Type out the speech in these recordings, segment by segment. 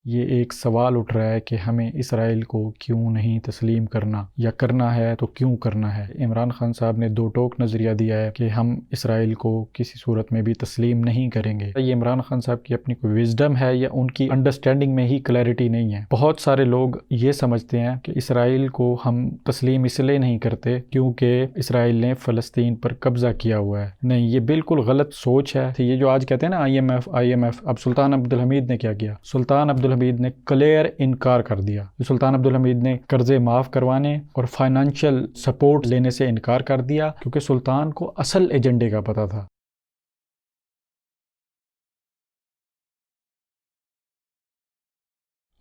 یہ ایک سوال اٹھ رہا ہے کہ ہمیں اسرائیل کو کیوں نہیں تسلیم کرنا، یا کرنا ہے تو کیوں کرنا ہے۔ عمران خان صاحب نے دو ٹوک نظریہ دیا ہے کہ ہم اسرائیل کو کسی صورت میں بھی تسلیم نہیں کریں گے۔ یہ عمران خان صاحب کی اپنی کوئی وزڈم ہے یا ان کی انڈرسٹینڈنگ میں ہی کلیئرٹی نہیں ہے۔ بہت سارے لوگ یہ سمجھتے ہیں کہ اسرائیل کو ہم تسلیم اس لیے نہیں کرتے کیونکہ اسرائیل نے فلسطین پر قبضہ کیا ہوا ہے۔ نہیں، یہ بالکل غلط سوچ ہے۔ یہ جو آج کہتے ہیں نا آئی ایم ایف، اب سلطان عبدالحمید نے کیا کیا؟ سلطان عبدالحمید نے کلیئر انکار کر دیا۔ سلطان عبدالحمید نے قرضے معاف کروانے اور فائنانشل سپورٹ لینے سے انکار کر دیا کیونکہ سلطان کو اصل ایجنڈے کا پتہ تھا۔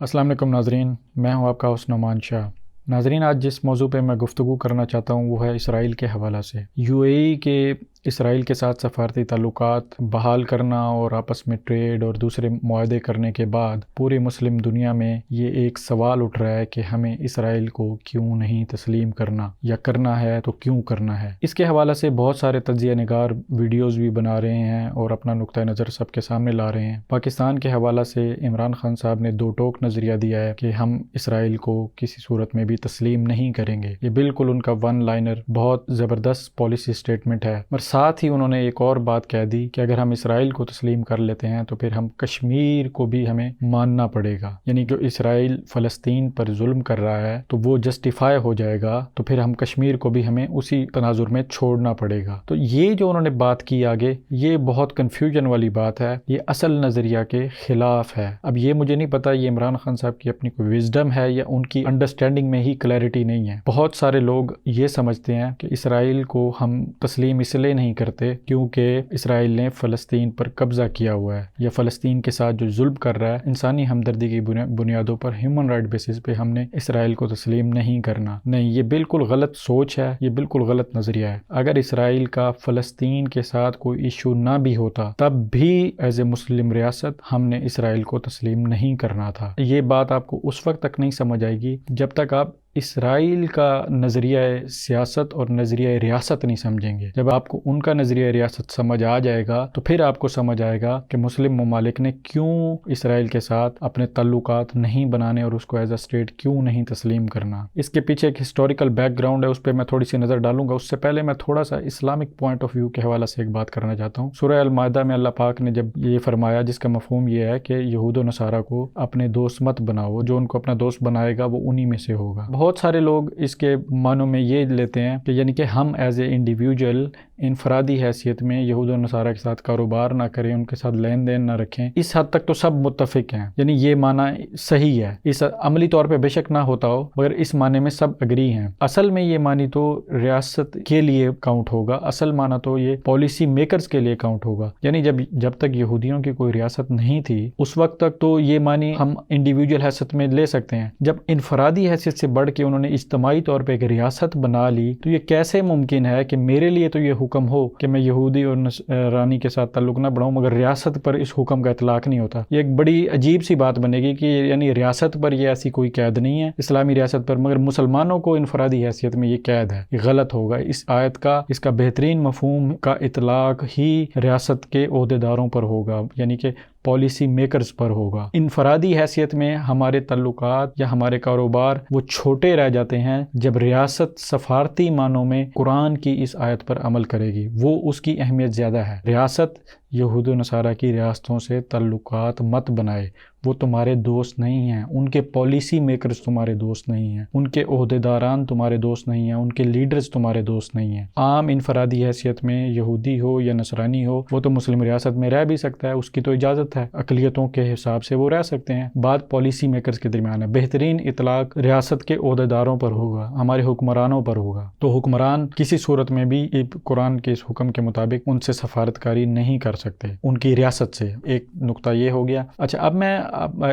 السلام علیکم ناظرین، میں ہوں آپ کا ہوسٹ نعمان شاہ۔ ناظرین، آج جس موضوع پہ میں گفتگو کرنا چاہتا ہوں وہ ہے اسرائیل کے حوالہ سے۔ یو اے ای کے اسرائیل کے ساتھ سفارتی تعلقات بحال کرنا اور آپس میں ٹریڈ اور دوسرے معاہدے کرنے کے بعد پوری مسلم دنیا میں یہ ایک سوال اٹھ رہا ہے کہ ہمیں اسرائیل کو کیوں نہیں تسلیم کرنا، یا کرنا ہے تو کیوں کرنا ہے۔ اس کے حوالہ سے بہت سارے تجزیہ نگار ویڈیوز بھی بنا رہے ہیں اور اپنا نقطہ نظر سب کے سامنے لا رہے ہیں۔ پاکستان کے حوالہ سے عمران خان صاحب نے دو ٹوک نظریہ دیا ہے کہ ہم اسرائیل کو کسی صورت میں بھی تسلیم نہیں کریں گے۔ یہ بالکل ان کا ون لائنر بہت زبردست پالیسی سٹیٹمنٹ ہے، اور ساتھ ہی انہوں نے ایک اور بات کہہ دی کہ اگر ہم اسرائیل کو تسلیم کر لیتے ہیں تو پھر ہم کشمیر کو بھی ہمیں ماننا پڑے گا، یعنی کہ اسرائیل فلسطین پر ظلم کر رہا ہے تو وہ جسٹیفائی ہو جائے گا، تو پھر ہم کشمیر کو بھی ہمیں اسی تناظر میں چھوڑنا پڑے گا۔ تو یہ جو انہوں نے بات کی آگے، یہ بہت کنفیوژن والی بات ہے، یہ اصل نظریہ کے خلاف ہے۔ اب یہ مجھے نہیں پتا یہ عمران خان صاحب کی اپنی کوئی وزڈم ہے یا ان کی انڈرسٹینڈنگ میں ہی کلیئرٹی نہیں ہے۔ بہت سارے لوگ یہ سمجھتے ہیں کہ اسرائیل کو ہم تسلیم اس لیے نہیں کرتے کیونکہ اسرائیل نے فلسطین پر قبضہ کیا ہوا ہے، یا فلسطین کے ساتھ جو ظلم کر رہا ہے، انسانی ہمدردی کی بنیادوں پر، ہیومن رائٹ بیسس پہ ہم نے اسرائیل کو تسلیم نہیں کرنا۔ نہیں، یہ بالکل غلط سوچ ہے، یہ بالکل غلط نظریہ ہے۔ اگر اسرائیل کا فلسطین کے ساتھ کوئی ایشو نہ بھی ہوتا تب بھی ایز اے مسلم ریاست ہم نے اسرائیل کو تسلیم نہیں کرنا تھا۔ یہ بات آپ کو اس وقت تک نہیں سمجھ آئے گی جب تک آپ اسرائیل کا نظریہ سیاست اور نظریہ ریاست نہیں سمجھیں گے۔ جب آپ کو ان کا نظریہ ریاست سمجھ آ جائے گا تو پھر آپ کو سمجھ آئے گا کہ مسلم ممالک نے کیوں اسرائیل کے ساتھ اپنے تعلقات نہیں بنانے اور اس کو ایز اے اسٹیٹ کیوں نہیں تسلیم کرنا۔ اس کے پیچھے ایک ہسٹوریکل بیک گراؤنڈ ہے، اس پہ میں تھوڑی سی نظر ڈالوں گا۔ اس سے پہلے میں تھوڑا سا اسلامک پوائنٹ آف ویو کے حوالہ سے ایک بات کرنا چاہتا ہوں۔ سورہ المائدہ میں اللہ پاک نے جب یہ فرمایا، جس کا مفہوم یہ ہے کہ یہود و نصارہ کو اپنے دوست مت بناؤ، جو ان کو اپنا دوست بنائے گا وہ انہی میں سے ہوگا۔ بہت سارے لوگ اس کے معنوں میں یہ لیتے ہیں کہ یعنی کہ ہم ایز اے انڈیویجول انفرادی حیثیت میں یہود و نصارہ کے ساتھ کاروبار نہ کریں، ان کے ساتھ لین دین نہ رکھیں۔ اس حد تک تو سب متفق ہیں، یعنی یہ معنی صحیح ہے۔ اس عملی طور پہ بے شک نہ ہوتا ہو مگر اس معنی میں سب اگری ہیں۔ اصل میں یہ معنی تو ریاست کے لیے کاؤنٹ ہوگا، اصل معنی تو یہ پالیسی میکرز کے لیے کاؤنٹ ہوگا۔ یعنی جب تک یہودیوں کی کوئی ریاست نہیں تھی اس وقت تک تو یہ معنی ہم انڈیویجول حیثیت میں لے سکتے ہیں۔ جب انفرادی حیثیت سے بڑھ کے انہوں نے اجتماعی طور پہ ایک ریاست بنا لی تو یہ کیسے ممکن ہے کہ میرے لیے تو یہ حکم ہو کہ میں یہودی اور نصرانی کے ساتھ تعلق نہ بڑھاؤں مگر ریاست پر اس حکم کا اطلاق نہیں ہوتا۔ یہ ایک بڑی عجیب سی بات بنے گی کہ یعنی ریاست پر یہ ایسی کوئی قید نہیں ہے اسلامی ریاست پر، مگر مسلمانوں کو انفرادی حیثیت میں یہ قید ہے۔ یہ غلط ہوگا۔ اس آیت کا، اس کا بہترین مفہوم کا اطلاق ہی ریاست کے عہدیداروں پر ہوگا، یعنی کہ پالیسی میکرز پر ہوگا۔ انفرادی حیثیت میں ہمارے تعلقات یا ہمارے کاروبار وہ چھوٹے رہ جاتے ہیں جب ریاست سفارتی معنوں میں قرآن کی اس آیت پر عمل کرے گی، وہ اس کی اہمیت زیادہ ہے۔ ریاست یہود و نصارہ کی ریاستوں سے تعلقات مت بنائے، وہ تمہارے دوست نہیں ہیں، ان کے پالیسی میکرز تمہارے دوست نہیں ہیں، ان کے عہدیداران تمہارے دوست نہیں ہیں، ان کے لیڈرز تمہارے دوست نہیں ہیں۔ عام انفرادی حیثیت میں یہودی ہو یا نصرانی ہو وہ تو مسلم ریاست میں رہ بھی سکتا ہے، اس کی تو اجازت ہے، اقلیتوں کے حساب سے وہ رہ سکتے ہیں۔ بات پالیسی میکرز کے درمیان ہے۔ بہترین اطلاق ریاست کے عہدیداروں پر ہوگا، ہمارے حکمرانوں پر ہوگا۔ تو حکمران کسی صورت میں بھی قرآن کے اس حکم کے مطابق ان سے سفارتکاری نہیں کر سکتے ان کی ریاست سے۔ ایک نقطہ یہ ہو گیا۔ اچھا، اب میں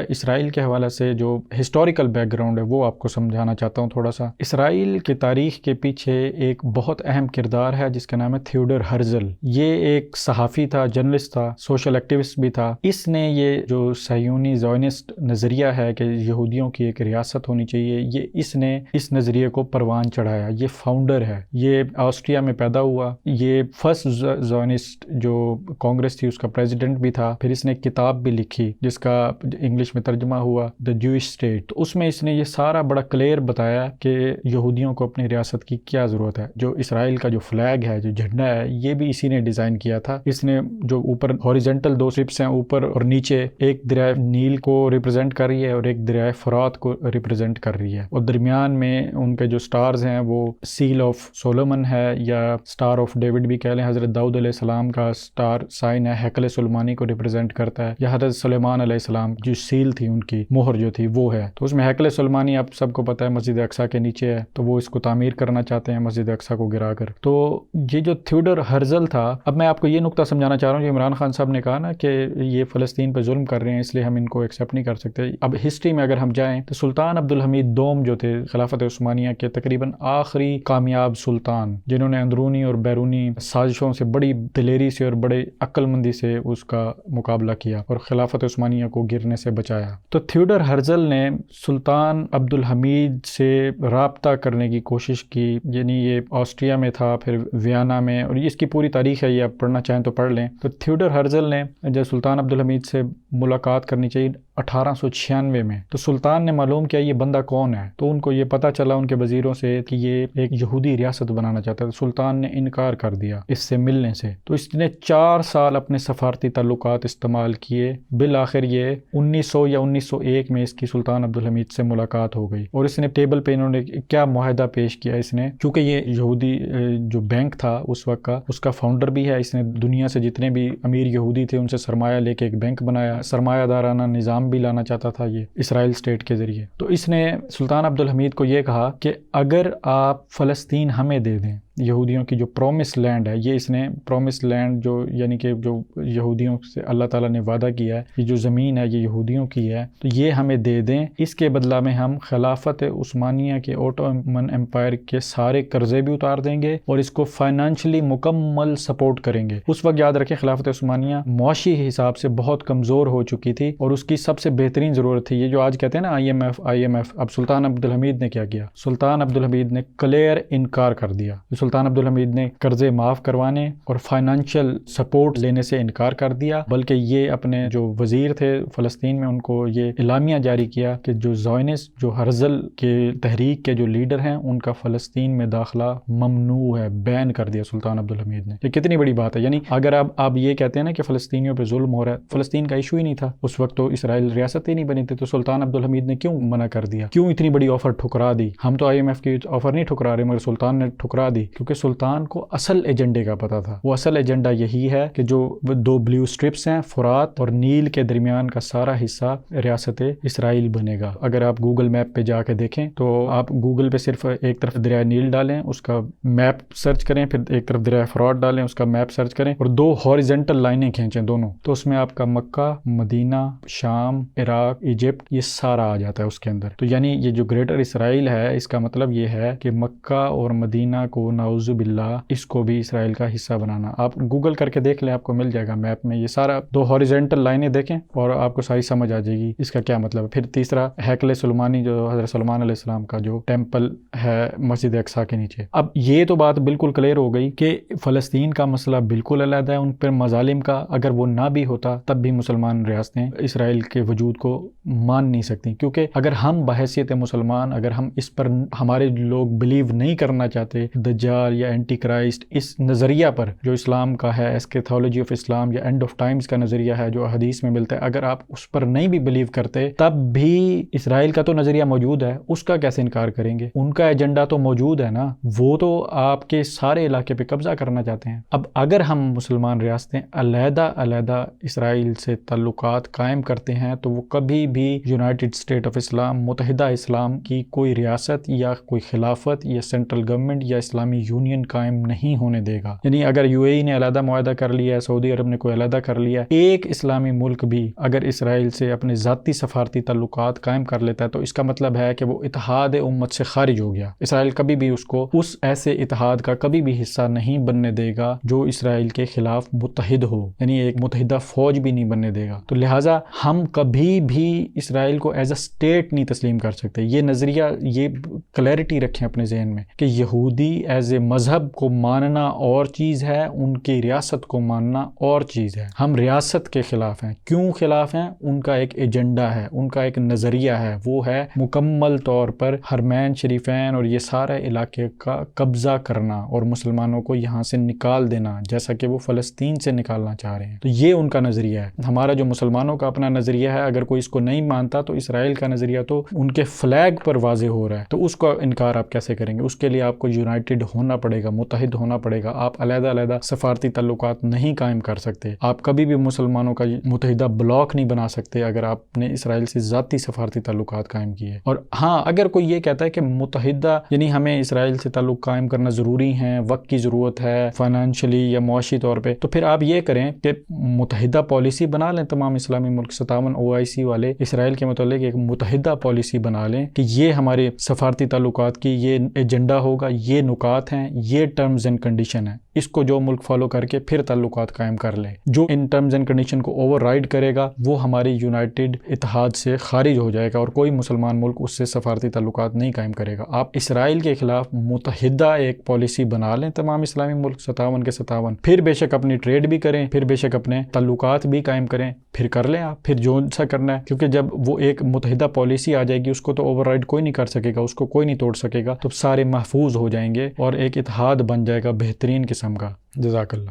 اسرائیل کے حوالے سے جو ہسٹوریکل بیک گراؤنڈ ہے وہ آپ کو سمجھانا چاہتا ہوں تھوڑا سا۔ اسرائیل کی تاریخ کے پیچھے ایک بہت اہم کردار ہے جس کا نام ہے تھیوڈر ہرزل۔ یہ ایک صحافی تھا، جرنلسٹ تھا، سوشل ایکٹیوسٹ بھی تھا۔ اس نے یہ جو صہیونی زائونسٹ نظریہ ہے کہ یہودیوں کی ایک ریاست ہونی چاہیے، اس نے اس نظریے کو پروان چڑھایا۔ یہ فاؤنڈر ہے، یہ آسٹریا میں پیدا ہوا۔ یہ فرسٹ زائونسٹ جو کانگریس تھی اس کا پریزیڈنٹ بھی تھا. پھر اس نے ایک کتاب بھی لکھی جس کا انگلش میں ترجمہ ہوا دا جوئش اسٹیٹ. تو اس میں اس نے یہ سارا بڑا کلیئر بتایا کہ یہودیوں کو اپنی ریاست کی کیا ضرورت ہے. جو اسرائیل کا جو فلیگ ہے، جو جھنڈا ہے، یہ بھی اسی نے ڈیزائن کیا تھا. اس نے جو اوپر ہاریزونٹل 2 سٹرپس ہیں اوپر اور نیچے، ایک دریائے نیل کو ریپرزینٹ کر رہی ہے اور ایک دریائے فرات کو ریپرزینٹ کر رہی ہے، اور درمیان میں ان کے جو سٹارز ہیں وہ سیل آف سولومن ہے یا سٹار آف ڈیوڈ بھی کہہ لیں. حضرت داؤد علیہ السلام کا سٹار سائن ہے، ہیکل سلیمانی کو ریپرزینٹ کرتا ہے، یا حضرت سلیمان علیہ السلام جو سیل تھی ان کی مہر جو تھی وہ ہے. تو اس میں ہیکل سلیمانی آپ سب کو پتہ ہے مسجد اقصیٰ کے نیچے ہے، تو وہ اس کو تعمیر کرنا چاہتے ہیں مسجد اقصیٰ کو گرا کر. تو یہ جو تھیوڈر ہرزل تھا، اب میں آپ کو یہ نقطہ سمجھانا چاہ رہا ہوں جو عمران خان صاحب نے کہا نا کہ یہ فلسطین پہ ظلم کر رہے ہیں اس لیے ہم ان کو ایکسیپٹ نہیں کر سکتے. اب ہسٹری میں اگر ہم جائیں تو سلطان عبدالحمید دوم جو تھے خلافت عثمانیہ کے تقریباً آخری کامیاب سلطان، جنہوں نے اندرونی اور بیرونی سازشوں سے بڑی دلیری سے اور بڑے عقل مندی سے اس کا مقابلہ کیا اور خلافت عثمانیہ کو گرنے سے بچایا. تو تھیوڈر ہرزل نے سلطان عبدالحمید سے رابطہ کرنے کی کوشش کی، یعنی یہ آسٹریا میں تھا، پھر ویانا میں، اور اس کی پوری تاریخ ہے، یہ آپ پڑھنا چاہیں تو پڑھ لیں. تو تھیوڈر ہرزل نے جب سلطان عبدالحمید سے ملاقات کرنی چاہیے 1896 میں، تو سلطان نے معلوم کیا یہ بندہ کون ہے. تو ان کو یہ پتہ چلا ان کے وزیروں سے کہ یہ ایک یہودی ریاست بنانا چاہتا ہے. تو سلطان نے انکار کر دیا اس سے ملنے سے. تو اس نے 4 سال اپنے سفارتی تعلقات استعمال کیے. بالآخر یہ 1900 یا 1901 میں اس کی سلطان عبدالحمید سے ملاقات ہو گئی، اور اس نے ٹیبل پہ انہوں نے کیا معاہدہ پیش کیا. اس نے چونکہ یہ یہودی جو بینک تھا اس وقت کا، اس کا فاؤنڈر بھی ہے، اس نے دنیا سے جتنے بھی امیر یہودی تھے ان سے سرمایہ لے کے ایک بینک بنایا. سرمایہ دارانہ نظام بھی لانا چاہتا تھا یہ اسرائیل اسٹیٹ کے ذریعے. تو اس نے سلطان عبدالحمید کو یہ کہا کہ اگر آپ فلسطین ہمیں دے دیں، یہودیوں کی جو پرومس لینڈ ہے، یہ اس نے پرومس لینڈ جو یعنی کہ جو یہودیوں سے اللہ تعالیٰ نے وعدہ کیا ہے، یہ جو زمین ہے یہ یہودیوں کی ہے، تو یہ ہمیں دے دیں. اس کے بدلہ میں ہم خلافت عثمانیہ کے اوٹومن امپائر کے سارے قرضے بھی اتار دیں گے اور اس کو فائنانشلی مکمل سپورٹ کریں گے. اس وقت یاد رکھیں خلافت عثمانیہ معاشی حساب سے بہت کمزور ہو چکی تھی اور اس کی سب سے بہترین ضرورت تھی. یہ جو آج کہتے ہیں نا IMF، اب سلطان عبدالحمید نے کیا کیا؟ سلطان عبدالحمید نے کلیئر انکار کر دیا. سلطان عبدالحمید نے قرضے معاف کروانے اور فائنانشل سپورٹ لینے سے انکار کر دیا، بلکہ یہ اپنے جو وزیر تھے فلسطین میں ان کو یہ اعلامیہ جاری کیا کہ جو زائونسٹ جو ہرزل کے تحریک کے جو لیڈر ہیں ان کا فلسطین میں داخلہ ممنوع ہے، بین کر دیا سلطان عبدالحمید نے. یہ کتنی بڑی بات ہے. یعنی اگر آپ یہ کہتے ہیں نا کہ فلسطینیوں پہ ظلم ہو رہا ہے، فلسطین کا ایشو ہی نہیں تھا اس وقت، تو اسرائیل ریاست ہی نہیں بنی تھی، تو سلطان عبدالحمید نے کیوں منع کر دیا؟ کیوں اتنی بڑی آفر ٹھکرا دی؟ ہم تو IMF کی آفر نہیں ٹھکرا رہے، مگر سلطان نے ٹھکرا دی کیونکہ سلطان کو اصل ایجنڈے کا پتا تھا. وہ اصل ایجنڈا یہی ہے کہ جو 2 بلیو سٹرپس ہیں، فرات اور نیل کے درمیان کا سارا حصہ ریاست اسرائیل بنے گا. اگر آپ گوگل میپ پہ جا کے دیکھیں تو آپ گوگل پہ صرف ایک طرف دریائے نیل ڈالیں، اس کا میپ سرچ کریں، پھر ایک طرف دریائے فرات ڈالیں، اس کا میپ سرچ کریں، اور 2 ہاریزونٹل لائنیں کھینچیں دونوں، تو اس میں آپ کا مکہ، مدینہ، شام، عراق، ایجپٹ، یہ سارا آ جاتا ہے اس کے اندر. تو یعنی یہ جو گریٹر اسرائیل ہے اس کا مطلب یہ ہے کہ مکہ اور مدینہ کو نعوذ باللہ اس کو بھی اسرائیل کا حصہ بنانا. آپ گوگل کر کے دیکھ لیں، آپ کو مل جائے گا میپ میں یہ سارا. 2 ہاریزونٹل لائنیں دیکھیں اور آپ کو ساری سمجھ آ جائے گی اس کا کیا مطلب ہے. پھر تیسرا ہیکل سلیمانی جو حضرت سلیمان علیہ السلام کا جو ٹیمپل ہے مسجد اقصیٰ کے نیچے. اب یہ تو بات بالکل کلیئر ہو گئی کہ فلسطین کا مسئلہ بالکل علیحدہ ہے، ان پر مظالم کا اگر وہ نہ بھی ہوتا تب بھی مسلمان ریاستیں اسرائیل کے وجود کو مان نہیں سکتی. کیونکہ اگر ہم بحیثیت مسلمان اگر ہم اس پر ہمارے لوگ بلیو نہیں کرنا چاہتے دجال یا اینٹی کرائسٹ اس نظریہ پر جو اسلام کا ہے، ایسکیتھولوجی آف اسلام یا اینڈ آف ٹائمز کا نظریہ ہے جو حدیث میں ملتا ہے، اگر آپ اس پر نہیں بھی بلیو کرتے تب بھی اسرائیل کا تو نظریہ موجود ہے، اس کا کیسے انکار کریں گے؟ ان کا ایجنڈا تو موجود ہے نا، وہ تو آپ کے سارے علاقے پہ قبضہ کرنا چاہتے ہیں. اب اگر ہم مسلمان ریاستیں علیحدہ اسرائیل سے تعلقات قائم کرتے ہیں تو وہ کبھی بھی یونائٹڈ اسٹیٹ آف اسلام، متحدہ اسلام کی کوئی ریاست یا کوئی خلافت یا سینٹرل گورنمنٹ یا اسلامی یونین قائم نہیں ہونے دے گا. یعنی اگر UAE نے علیحدہ معاہدہ کر لیا ہے، سعودی عرب نے کوئی علیحدہ کر لیا، ایک اسلامی ملک بھی اگر اسرائیل سے اپنے ذاتی سفارتی تعلقات قائم کر لیتا ہے تو اس کا مطلب ہے کہ وہ اتحاد امت سے خارج ہو گیا. اسرائیل کبھی بھی اس کو اس ایسے اتحاد کا کبھی بھی حصہ نہیں بننے دے گا جو اسرائیل کے خلاف متحد ہو، یعنی ایک متحدہ فوج بھی نہیں بننے دے گا. تو لہٰذا ہم کبھی بھی اسرائیل کو ایز اے اسٹیٹ نہیں تسلیم کر سکتے. یہ نظریہ، یہ کلیئرٹی رکھیں اپنے ذہن میں کہ یہودی ایز ایز اے مذہب کو ماننا اور چیز ہے، ان کی ریاست کو ماننا اور چیز ہے۔ ہم ریاست کے خلاف ہیں۔ کیوں خلاف ہیں؟ ان کا ایک ایجنڈا ہے، ان کا ایک نظریہ ہے، وہ ہے مکمل طور پر حرمین شریفین اور یہ سارے علاقے کا قبضہ کرنا اور مسلمانوں کو یہاں سے نکال دینا، جیسا کہ وہ فلسطین سے نکالنا چاہ رہے ہیں۔ تو یہ ان کا نظریہ ہے۔ ہمارا جو مسلمانوں کا اپنا نظریہ ہے، اگر کوئی اس کو نہیں مانتا تو اسرائیل کا نظریہ تو ان کے فلیگ پر واضح ہو رہا ہے، تو اس کا انکار آپ کیسے کریں گے؟ اس کے لیے آپ کو یونائٹڈ ہونا پڑے گا، متحد ہونا پڑے گا۔ آپ علیحدہ علیحدہ سفارتی تعلقات نہیں قائم کر سکتے۔ آپ کبھی بھی مسلمانوں کا متحدہ بلاک نہیں بنا سکتے اگر آپ نے اسرائیل سے ذاتی سفارتی تعلقات قائم کیے۔ اور ہاں، اگر کوئی یہ کہتا ہے کہ متحدہ یعنی ہمیں اسرائیل سے تعلق قائم کرنا ضروری ہے، وقت کی ضرورت ہے فائنینشلی یا معاشی طور پہ، تو پھر آپ یہ کریں کہ متحدہ پالیسی بنا لیں۔ تمام اسلامی ملک 57 OIC والے اسرائیل کے متعلق ایک متحدہ پالیسی بنا لیں کہ یہ ہمارے سفارتی تعلقات کی یہ ایجنڈا ہوگا، یہ نکات ہیں، یہ ٹرمز اینڈ کنڈیشن ہیں، اس کو جو ملک فالو کر کے پھر تعلقات قائم کر لے۔ جو ان ٹرمز اینڈ کنڈیشن کو اوور رائڈ کرے گا وہ ہماری یونائٹڈ اتحاد سے خارج ہو جائے گا اور کوئی مسلمان ملک اس سے سفارتی تعلقات نہیں قائم کرے گا۔ آپ اسرائیل کے خلاف متحدہ ایک پالیسی بنا لیں تمام اسلامی ملک 57 کے 57، پھر بے شک اپنی ٹریڈ بھی کریں، پھر بے شک اپنے تعلقات بھی قائم کریں، پھر کر لیں آپ، پھر جو سا کرنا ہے، کیونکہ جب وہ ایک متحدہ پالیسی آ جائے گی اس کو تو اوور رائڈ کوئی نہیں کر سکے گا، اس کو کوئی نہیں توڑ سکے گا، تو سارے محفوظ ہو جائیں گے اور ایک اتحاد بن جائے گا بہترین قسم کا۔ جزاک اللہ۔